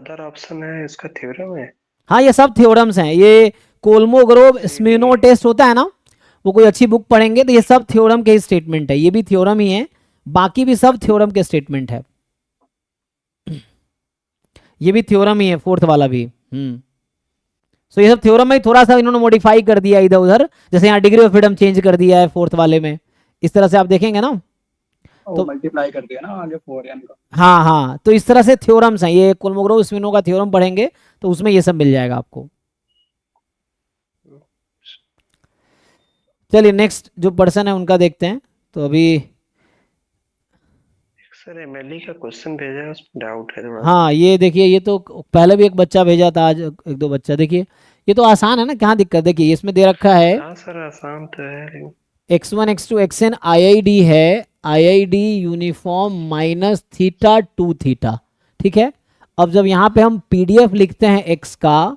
Other option है इसका theorem है। हाँ ये सब थ्योरम्स हैं, ये कोलमोग्रोव स्मिनो टेस्ट होता है ना, वो कोई अच्छी बुक पढ़ेंगे तो ये सब थ्योरम के स्टेटमेंट है, ये भी थ्योरम ही है, बाकी भी सब थ्योरम के स्टेटमेंट है। ये भी थ्योरम ही है, फोर्थ वाला भी। सो ये सब थ्योरम में थोड़ा सा इन्होंने मॉडिफाई कर दिया इधर उधर, जैसे यहाँ डिग्री ऑफ फ्रीडम चेंज कर दिया है फोर्थ वाले में, इस तरह से आप देखेंगे ना। वो तो मल्टीप्लाई कर दिया ना आगे 4n का। हाँ हाँ, तो इस तरह से थ्योरम्स हैं, ये कोलमोग्रोव स्मिनो का थ्योरम पढ़ेंगे तो उसमें ये सब मिल जाएगा आपको। चलिए नेक्स्ट जो पर्सन है उनका देखते हैं। तो अभी सर एमएलई का क्वेश्चन भेजा है, उसमें डाउट है थोड़ा सा। हाँ ये देखिए, ये तो पहले भी एक बच्चा भेजा था, आज एक दो बच्चा, देखिए ये तो आसान है ना, कहाँ दिक्कत, देखिए इसमें दे रखा है हाँ सर आसान तो है लेकिन। x1 x2 xn IID है, IID uniform minus theta two theta, ठीक है। अब जब यहाँ पे हम पीडीएफ लिखते हैं x का,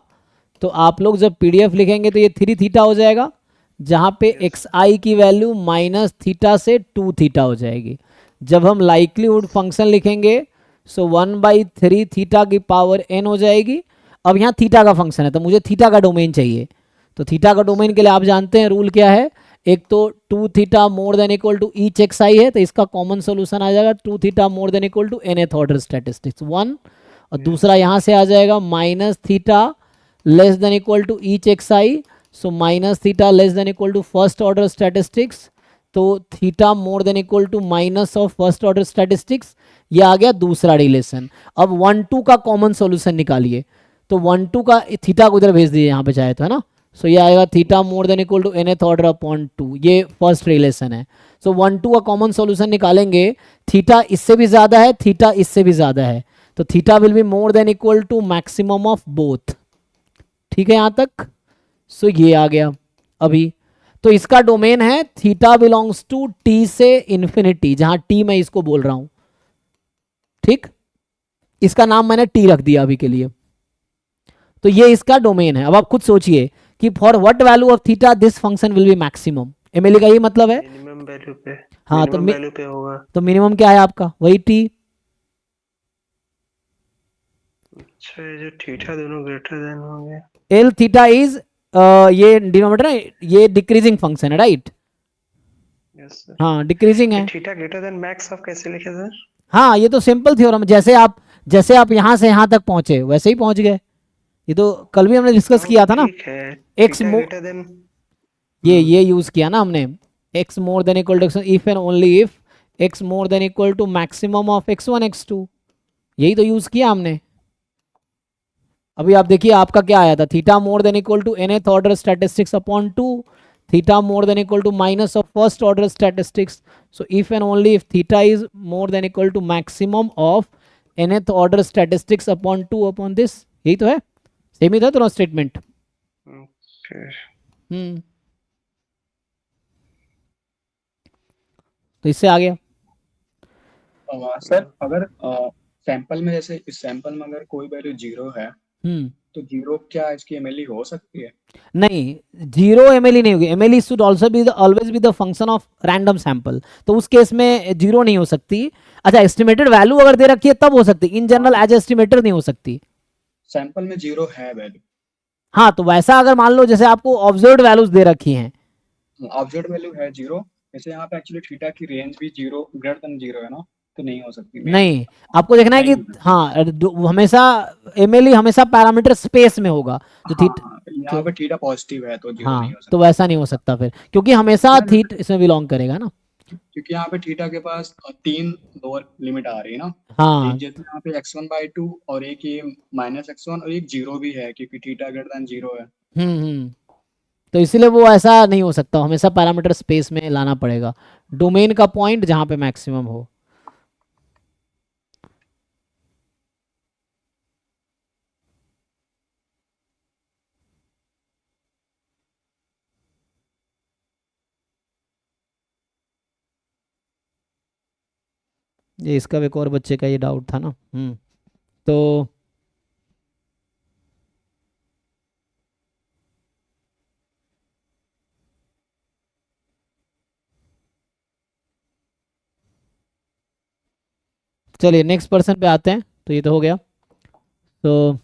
तो आप लोग जब पीडीएफ लिखेंगे तो ये थ्री थीटा हो जाएगा, जहाँ पे यस एक्स आई की वैल्यू माइनस थीटा से टू थीटा हो जाएगी। जब हम लाइक्लीहुड फंक्शन लिखेंगे सो 1/3 थीटा की पावर n हो जाएगी। अब यहाँ थीटा का फंक्शन है तो मुझे थीटा का डोमेन चाहिए, तो थीटा का डोमेन के लिए आप जानते हैं रूल क्या है, एक तो two theta more than equal to each X I है, तो इसका कॉमन सोल्यूशन आ जाएगा two theta more than equal to nth order statistics one, और दूसरा यहाँ से आ जाएगा minus theta less than equal to each X I, so minus theta less than equal to first order statistics, तो theta more than equal to minus of first order statistics, ये आ गया दूसरा रिलेशन। अब 1 2 का कॉमन सॉल्यूशन निकालिए, तो 1 2 का थीटा को उधर भेज दीजिए यहाँ पे चाहे तो, है ना। सो ये आएगा theta more than equal to nth order upon 2, ये फर्स्ट रिलेशन है। सो 1 2 का कॉमन सॉल्यूशन निकालेंगे, थीटा इससे भी ज़्यादा है, थीटा इससे भी ज़्यादा है, तो theta will be more than equal to maximum of both, ठीक है यहाँ तक। सो ये आ गया अभी, तो इसका डोमेन है थीटा बिलोंग्स टू टी से इन्फिनिटी, जहां टी मैं इसको बोल रहा हूं, ठीक। इसका नाम मैंने टी रख दिया अभी के लिए, तो ये इसका डोमेन है। अब आप खुद सोचिए कि for what value of theta this function will be maximum, MLA का ये मतलब है। मिनिमम वैल्यू पे, हाँ मिनिमम वैल्यू पे होगा। तो मिनिमम क्या है आपका, वही टी। अच्छा ये जो थीटा दोनों ग्रेटर देन होंगे। एल थीटा इज ये डिनोमिनेटर है, ये डिक्रीजिंग फंक्शन है, राइट। Yes sir. हाँ डिक्रीजिंग ये है। Theta greater then max of कैसे लिखे सर? हाँ ये तो सिंपल थ्योरम, जैसे आप यहां से यहां तक पहुंचे वैसे ही पहुंच गए, ये तो कल भी हमने डिस्कस हाँ वो किया तो था ना। ठीक है। X theta greater than. ये यूज किया ना हमने, X more than equal to if and only if X more than equal to maximum of x1 x2, यही तो यूज किया हमने। अभी आप देखिए आपका क्या आया था, theta more than equal to nth order statistics upon 2, theta more than equal to minus of first order statistics, so if and only if theta is more than equal to maximum of nth order statistics upon 2 upon this, यही तो है, same ही था दोनों statement. Okay. हम्म, तो इससे आ गया। Sir अगर sample में, जैसे इस सैंपल में अगर कोई वैल्यू जीरो है, हम्म, तो जीरो क्या इसकी एमएलई हो सकती है? नहीं जीरो एमएलई नहीं होगी, MLE should also be always be the function of random sample, तो उस केस में जीरो नहीं हो सकती। अच्छा एस्टिमेटेड वैल्यू अगर दे रखी है तब हो सकती, इन जनरल हाँ, एज एस्टिमेटेड नहीं हो सकती। सैंपल में जीरो है वैल्यू। हाँ तो वैसा अगर मान लो जैसे आपको ऑब्जर्व्ड वैल्यूज दे रखी हैं। ऑब्जर्व वैल्यू है जीरो, जैसे यहाँ पे एक्चुअली थीटा की रेंज भी जीरो ग्रेटर देन जीरो है ना, तो नहीं हो सकती मे बी। नहीं, आपको देखना है कि नहीं हो सकती। हाँ हमेशा एमएलई हमेशा पैरामीटर स्पेस में होगा, जो हाँ थीट, हाँ, यहाँ तो पे थीटा पॉजिटिव है तो जीरो नहीं हाँ हो तो सकती। वैसा नहीं हो सकता फिर, क्योंकि हमेशा यार थीट इसमें बिलोंग करेगा ना। क्योंकि यहाँ पे थीटा के पास तीन लोअर लिमिट आ रही है ना, एक हाँ। जैसे यहाँ पे x1/2, और एक ये -x1, और एक जीरो भी है क्योंकि थीटा ग्रेटर देन जीरो है। हम्म, तो इसीलिए वो ऐसा नहीं हो सकता, हमेशा पैरामीटर स्पेस में लाना पड़ेगा, डोमेन का पॉइंट जहां पे मैक्सिमम हो। ये इसका भी एक और बच्चे का ये डाउट था ना। तो चलिए नेक्स्ट पर्सन पे आते हैं, तो ये तो हो गया। तो